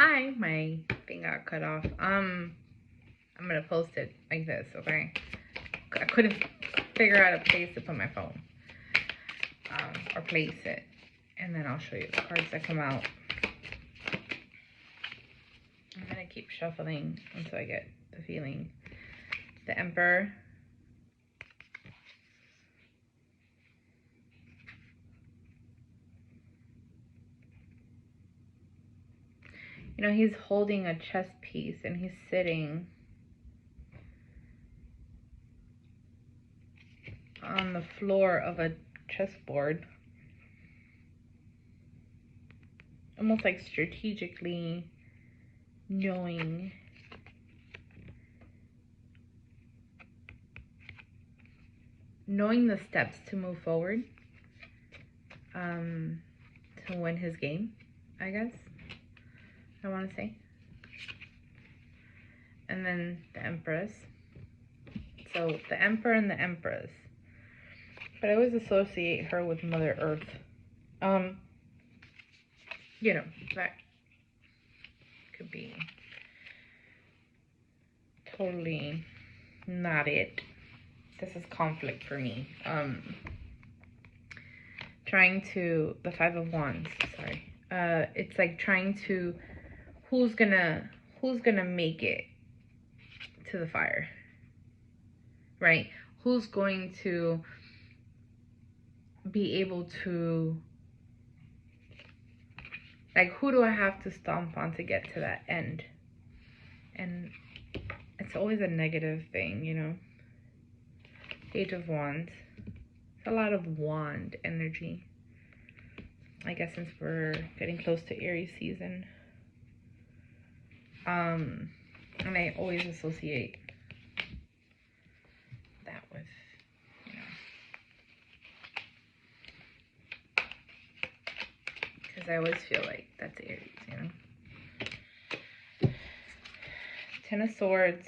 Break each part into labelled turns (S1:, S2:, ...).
S1: Hi, my thing got cut off. I'm gonna post it like this, okay? I couldn't figure out a place to put my phone. Or place it. And then I'll show you the cards that come out. I'm gonna keep shuffling until I get the feeling. The Emperor. You know, he's holding a chess piece and he's sitting on the floor of a chessboard. Almost like strategically knowing the steps to move forward, to win his game, I guess I want to say. And then the Empress. So the Emperor and the Empress, but I always associate her with Mother Earth. You know, that could be totally not it. This is conflict for me. Trying to, the Five of Wands, sorry. It's like trying to, who's gonna make it to the fire, right? Who's going to be able to, like, who do I have to stomp on to get to that end? And it's always a negative thing, you know? Page of Wands. It's a lot of wand energy. I guess since we're getting close to Aries season. And I always associate that with, you know, because I always feel like that's Aries, you know. Ten of Swords.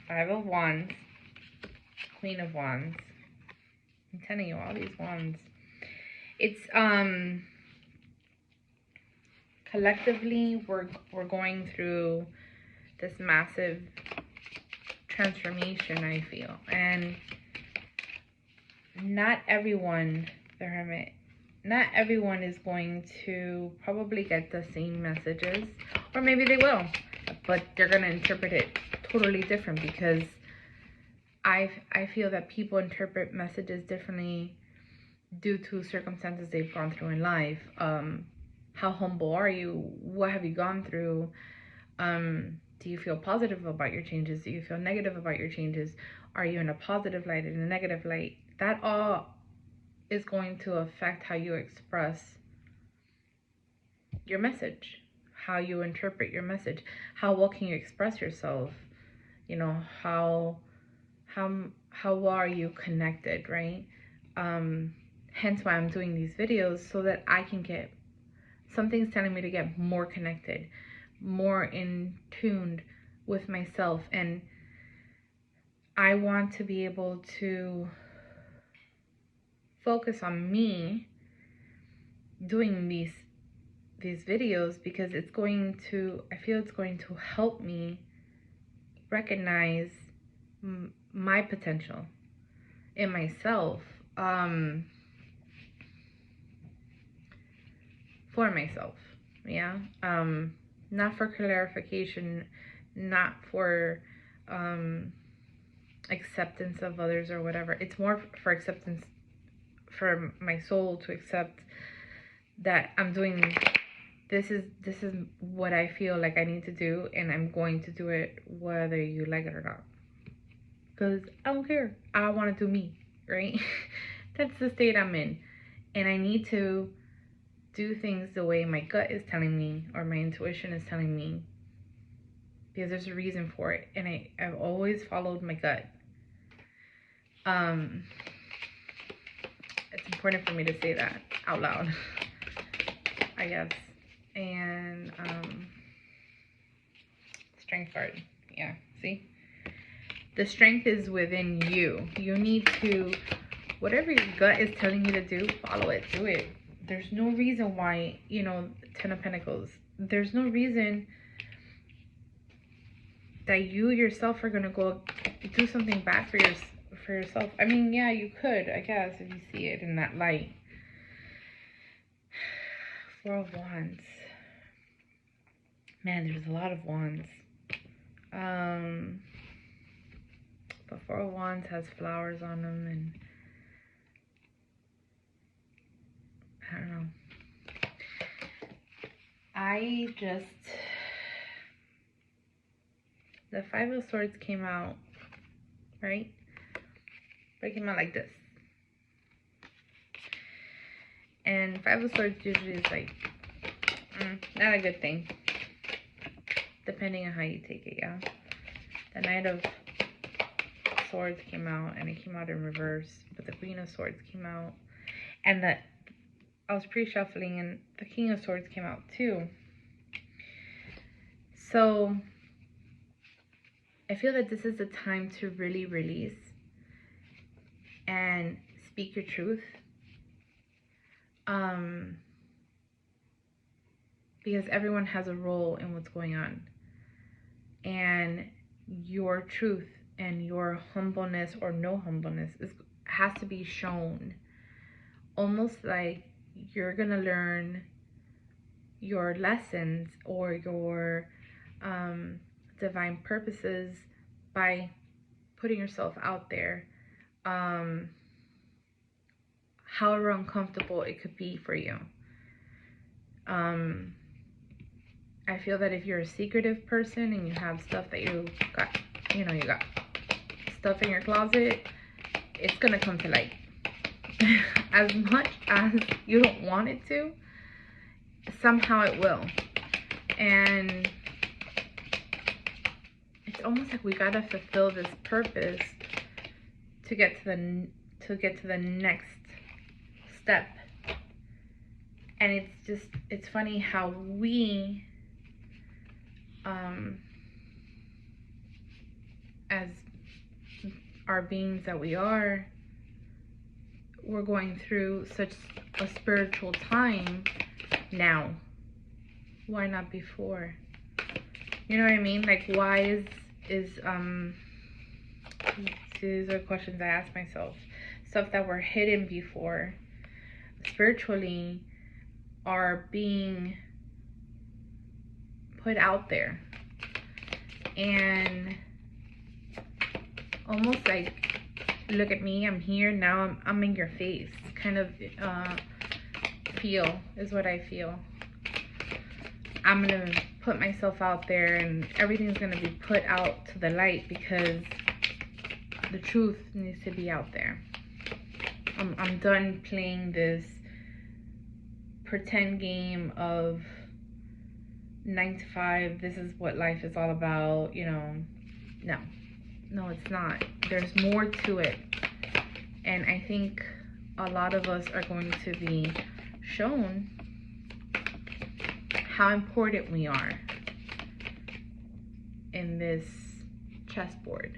S1: Five of Wands. Queen of Wands. I'm telling you, all these wands. It's collectively we're going through this massive transformation, I feel. And not everyone, the Hermit, not everyone is going to probably get the same messages, or maybe they will, but they're going to interpret it totally different, because I feel that people interpret messages differently due to circumstances they've gone through in life. How humble are you? What have you gone through? Do you feel positive about your changes? Do you feel negative about your changes? Are you in a positive light, in a negative light? That all is going to affect how you express your message, how you interpret your message, how well can you express yourself, you know, how are you connected, right? Hence why I'm doing these videos, so that I can get, something's telling me to get more connected, more in tuned with myself. And I want to be able to focus on me doing these videos, because it's going to, I feel it's going to help me recognize my potential in myself, for myself, yeah. Not for clarification, not for acceptance of others or whatever. It's more for acceptance, for my soul to accept that I'm doing, this is what I feel like I need to do, and I'm going to do it whether you like it or not, because I don't care. I want to do me, right? That's the state I'm in, and I need to do things the way my gut is telling me, or my intuition is telling me, because there's a reason for it. And I've always followed my gut. It's important for me to say that out loud, I guess. And Strength card, yeah, see, the strength is within you. You need to, whatever your gut is telling you to do, follow it, do it. There's no reason why, you know, Ten of Pentacles, there's no reason that you yourself are gonna go do something bad for yourself. I mean, yeah, you could, I guess, if you see it in that light. Four of Wands. Man, there's a lot of wands. But Four of Wands has flowers on them, and I don't know. The Five of Swords came out, right? But it came out like this. And Five of Swords usually is like, not a good thing. Depending on how you take it, yeah. The Knight of Swords came out, and it came out in reverse. But the Queen of Swords came out. And I was pre-shuffling, and the King of Swords came out too. So I feel that this is the time to really release and speak your truth. Because everyone has a role in what's going on. And your truth and your humbleness or no humbleness has to be shown. Almost like you're going to learn your lessons or your divine purposes by putting yourself out there, however uncomfortable it could be for you. I feel that if you're a secretive person and you have stuff that you got stuff in your closet, it's gonna come to light. As much as you don't want it to, somehow it will. And it's almost like we gotta fulfill this purpose to get to the next step. And it's funny how we as our beings that we're going through such a spiritual time now. Why not before? You know what I mean? Like, why these are questions I ask myself. Stuff that were hidden before, spiritually, are being put out there. And almost like, look at me, I'm here, now I'm in your face kind of feel is what I feel. I'm gonna put myself out there, and everything's gonna be put out to the light because the truth needs to be out there. I'm done playing this pretend game of 9 to 5. This is what life is all about, you know. No, it's not. There's more to it. And I think a lot of us are going to be shown how important we are in this chessboard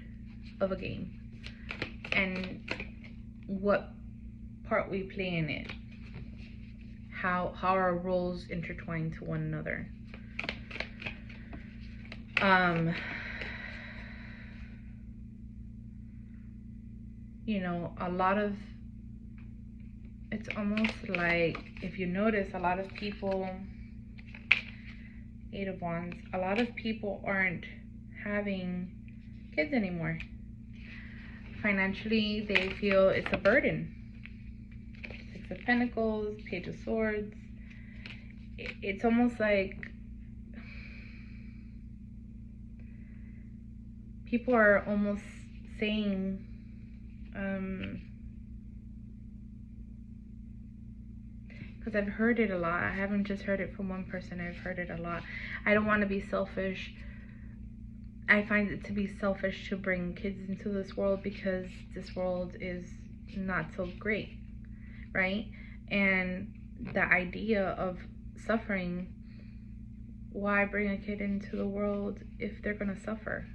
S1: of a game, and what part we play in it, how our roles intertwine to one another. You know, it's almost like, if you notice, a lot of people, 8 of Wands, a lot of people aren't having kids anymore. Financially, they feel it's a burden. 6 of Pentacles, Page of Swords. It's almost like people are almost saying, because I've heard it a lot. I haven't just heard it from one person. I've heard it a lot. I don't want to be selfish. I find it to be selfish to bring kids into this world because this world is not so great, right? And the idea of suffering, why bring a kid into the world if they're going to suffer?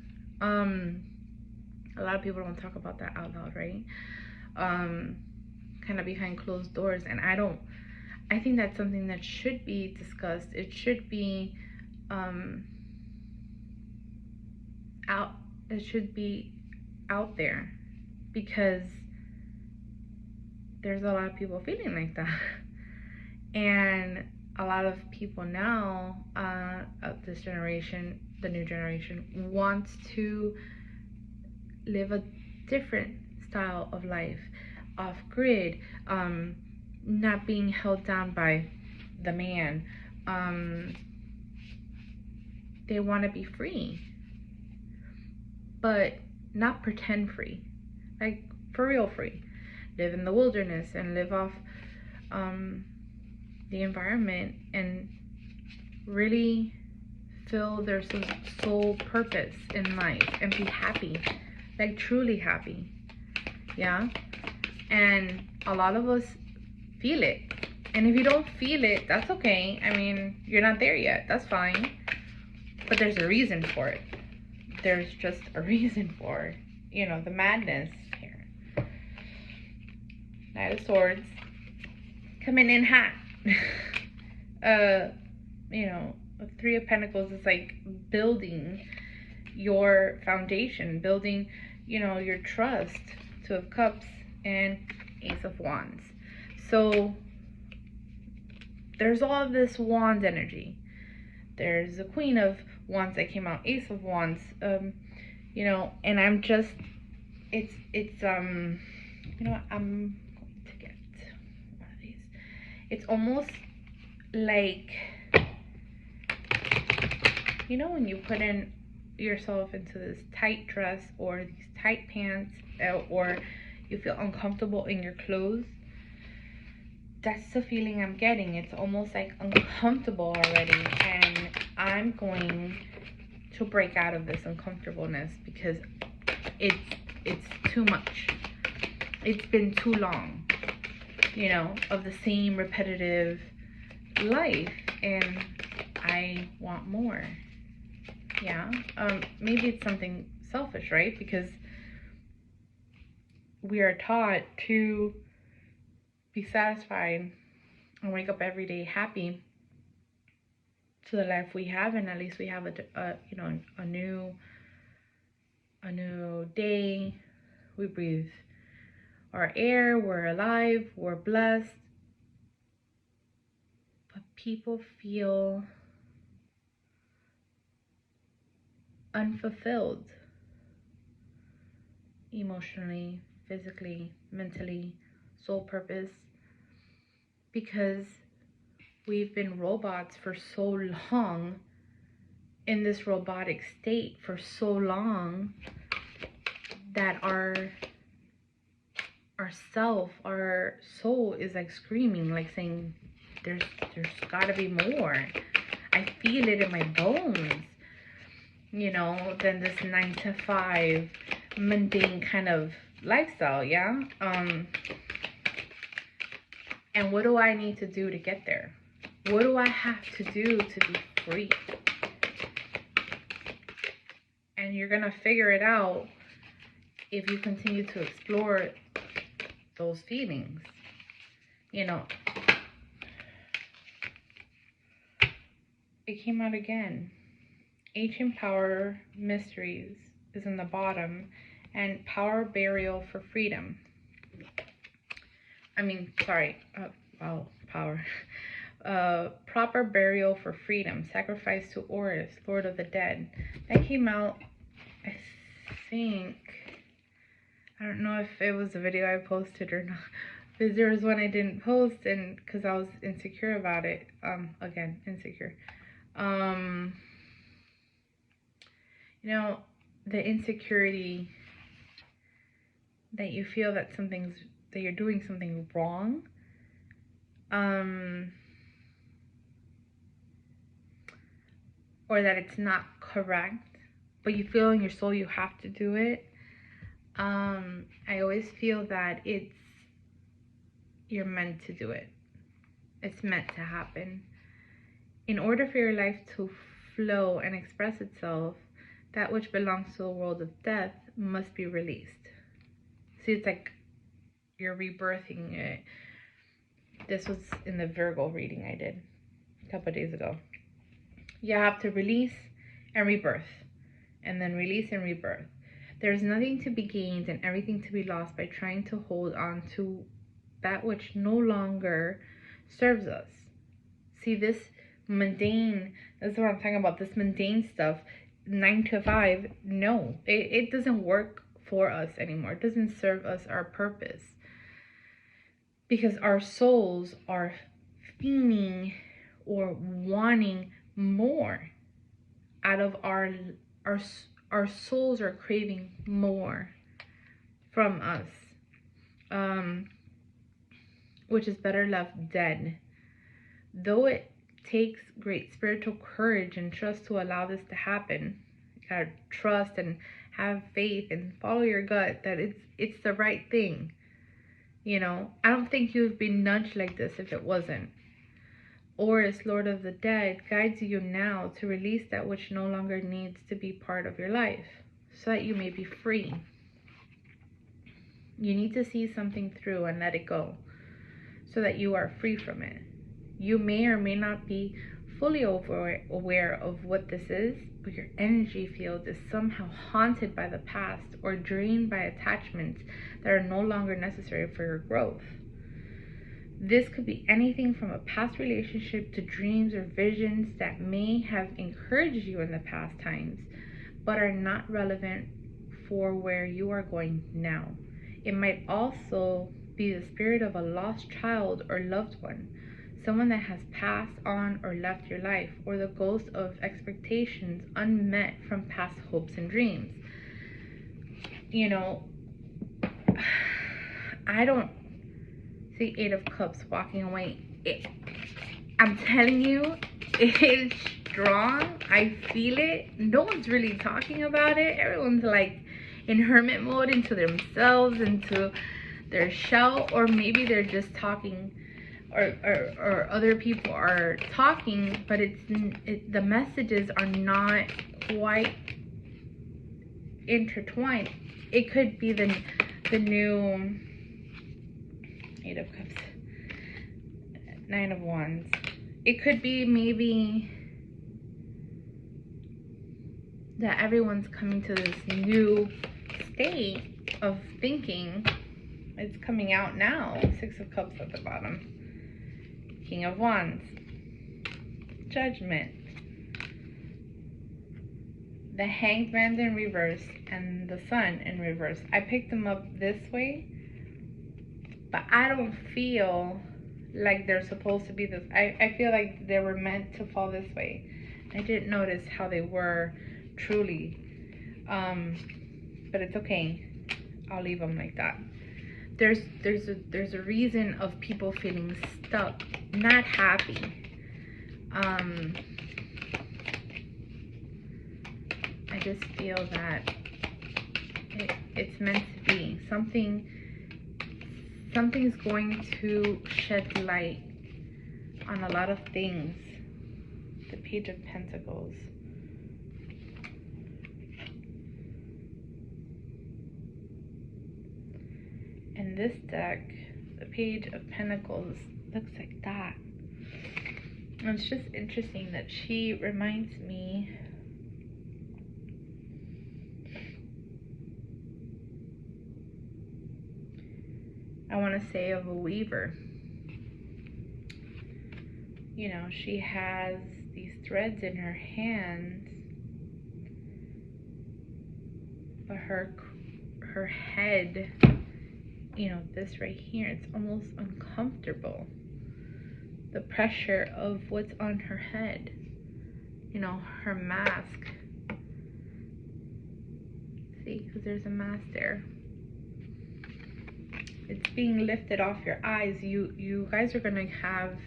S1: A lot of people don't talk about that out loud, right? Kind of behind closed doors. And I think that's something that should be discussed. It should be out. It should be out there, because there's a lot of people feeling like that, and a lot of people now of this generation, the new generation, wants to live a different style of life, off grid, not being held down by the man. They want to be free, but not pretend free, like for real free. Live in the wilderness and live off the environment and really feel their soul purpose in life and be happy, like truly happy. Yeah. And a lot of us feel it, and if you don't feel it, that's okay. I mean, you're not there yet, that's fine, but there's a reason for it. There's just a reason for, the madness here. Knight of Swords coming in hot. Three of Pentacles is like building your foundation, building, your trust. Two of Cups and Ace of Wands. So there's all of this Wands energy. There's the Queen of Wands that came out, Ace of Wands, and I'm just, I'm going to get one of these. It's almost like, when you put in yourself into this tight dress or these tight pants, or you feel uncomfortable in your clothes. That's the feeling I'm getting. It's almost like uncomfortable already, and I'm going to break out of this uncomfortableness because it's too much. It's been too long, of the same repetitive life, and I want more. Yeah. Maybe it's something selfish, right? Because we are taught to be satisfied and wake up every day happy to the life we have, and at least we have a new day. We breathe our air, we're alive, we're blessed. But people feel unfulfilled emotionally, physically, mentally, soul purpose, because we've been robots for so long, in this robotic state for so long, that our soul is like screaming, like saying, there's gotta be more. I feel it in my bones, than this 9-to-5 mundane kind of lifestyle. Yeah. And what do I need to do to get there? What do I have to do to be free? And you're gonna figure it out if you continue to explore those feelings. It came out again. Ancient Power Mysteries is in the bottom, and Power Burial for Freedom. Power. Proper Burial for Freedom. Sacrifice to Horus, Lord of the Dead. That came out, I think, I don't know if it was a video I posted or not, because there was one I didn't post, and because I was insecure about it. Again, insecure. The insecurity that you feel that you're doing something wrong, or that it's not correct, but you feel in your soul you have to do it. I always feel that you're meant to do it. It's meant to happen. In order for your life to flow and express itself, that which belongs to the world of death must be released. See, it's like you're rebirthing it. This was in the Virgo reading I did a couple of days ago. You have to release and rebirth, and then release and rebirth. There's nothing to be gained and everything to be lost by trying to hold on to that which no longer serves us. See, this mundane, that's what I'm talking about, this mundane stuff, 9 to 5, no, it doesn't work for us anymore. It doesn't serve us our purpose. Because our souls are fiending or wanting more out of our souls are craving more from us, which is better left dead. Though it takes great spiritual courage and trust to allow this to happen, you gotta trust and have faith and follow your gut that it's the right thing. You know, I don't think you would be nudged like this if it wasn't. Horus, Lord of the Dead, guides you now to release that which no longer needs to be part of your life, so that you may be free. You need to see something through and let it go, so that you are free from it. You may or may not be fully aware of what this is, but your energy field is somehow haunted by the past or drained by attachments that are no longer necessary for your growth. This could be anything from a past relationship to dreams or visions that may have encouraged you in the past times, but are not relevant for where you are going now. It might also be the spirit of a lost child or loved one, someone that has passed on or left your life, or the ghost of expectations unmet from past hopes and dreams. You know, I don't see 8 of Cups walking away. I'm telling you, it's strong. I feel it. No one's really talking about it. Everyone's like in hermit mode, into themselves, into their shell, or maybe they're just talking, or other people are talking, but the messages are not quite intertwined. It could be the new 8 of Cups, 9 of Wands. It could be maybe that everyone's coming to this new state of thinking. It's coming out now. 6 of Cups at the bottom. King of Wands. Judgment. The Hanged Man in reverse and the Sun in reverse. I picked them up this way, but I don't feel like they're supposed to be this. I feel like they were meant to fall this way. I didn't notice how they were truly, but it's okay. I'll leave them like that. There's a reason of people feeling stuck, not happy. I just feel that it's meant to be. Something's going to shed light on a lot of things. The Page of Pentacles. In this deck, the Page of Pentacles looks like that. And it's just interesting that she reminds me I want to say of a weaver. You know, she has these threads in her hands, but her head, you know, this right here, it's almost uncomfortable. The pressure of what's on her head, you know, her mask. See, because there's a mask there. It's being lifted off your eyes. You guys are gonna have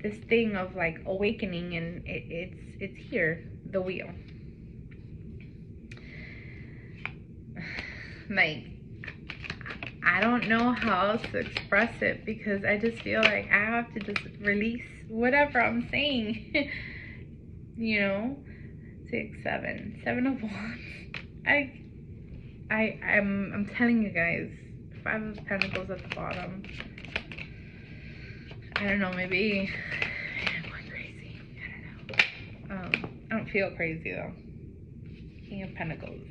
S1: this thing of like awakening, and it's here, the wheel. Like, I don't know how else to express it, because I just feel like I have to just release whatever I'm saying. You know, 6, 7 of Wands. I'm telling you guys, 5 of Pentacles at the bottom. I don't know, maybe I'm going crazy. I don't know. I don't feel crazy though. King of Pentacles.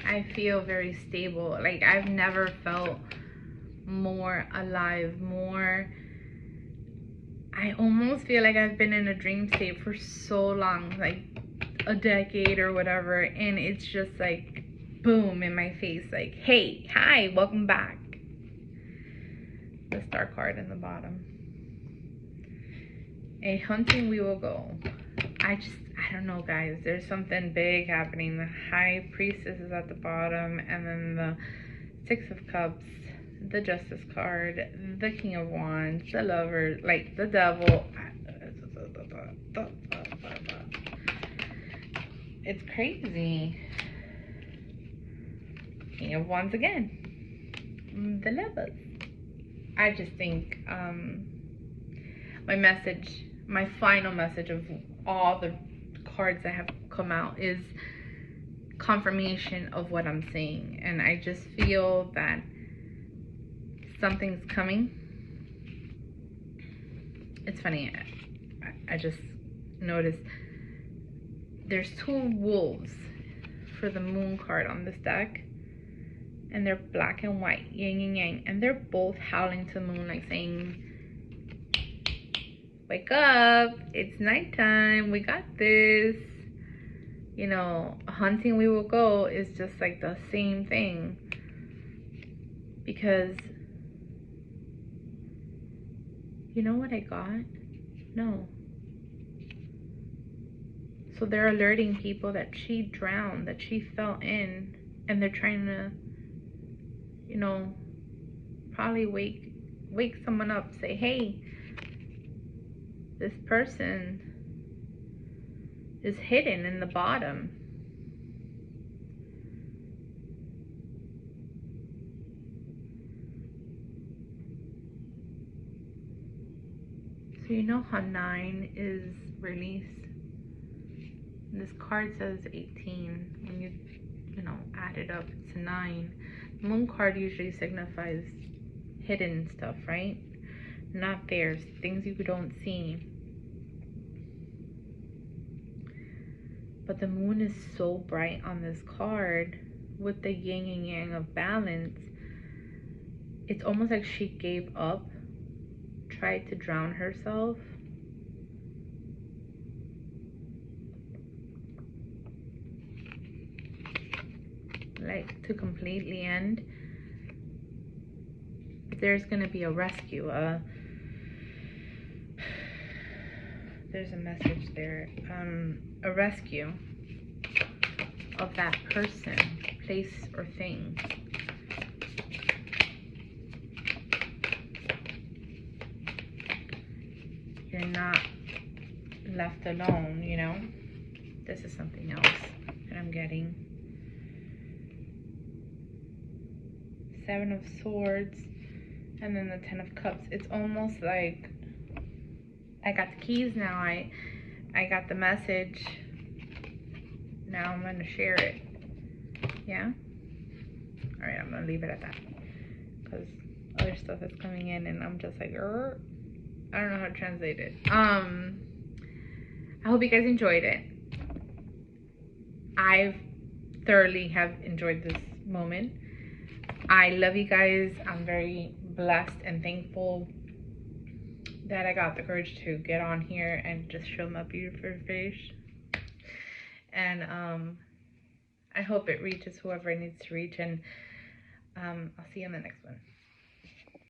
S1: I feel very stable. Like, I've never felt more alive, more... I almost feel like I've been in a dream state for so long, like a decade or whatever, and it's just like, boom, in my face, like, hey, hi, welcome back. The Star card in the bottom. A hunting we will go. I don't know, guys. There's something big happening. The High Priestess is at the bottom, and then the Six of Cups, the Justice card, the King of Wands, the Lover, like the Devil. It's crazy. King of Wands again. The Lovers. I just think my final message of all the cards that have come out is confirmation of what I'm saying. And I just feel that something's coming. It's funny, I just noticed there's two wolves for the Moon card on this deck, and they're black and white, yin and yang, and they're both howling to the moon, like saying, wake up, it's nighttime, we got this. You know, hunting we will go is just like the same thing, because you know what I got? No. So they're alerting people that she drowned, that she fell in, and they're trying to, you know, probably wake someone up, say, hey, this person is hidden in the bottom. So you know how 9 is release? This card says 18. When you know, add it up, it's 9. The Moon card usually signifies hidden stuff, right? Not theirs, things you don't see. But the moon is so bright on this card with the yin and yang of balance. It's almost like she gave up, tried to drown herself. Like, to completely end. There's gonna be a rescue. There's a message there. A rescue of that person, place, or thing. You're not left alone, you know? This is something else that I'm getting. 7 of Swords, and then the 10 of Cups. It's almost like I got the keys now. I got the message. Now I'm gonna share it. Yeah? Alright, I'm gonna leave it at that, because other stuff is coming in and I'm just like, I don't know how to translate it. I hope you guys enjoyed it. I thoroughly have enjoyed this moment. I love you guys. I'm very blessed and thankful that I got the courage to get on here and just show my beautiful face. And I hope it reaches whoever it needs to reach, and I'll see you in the next one.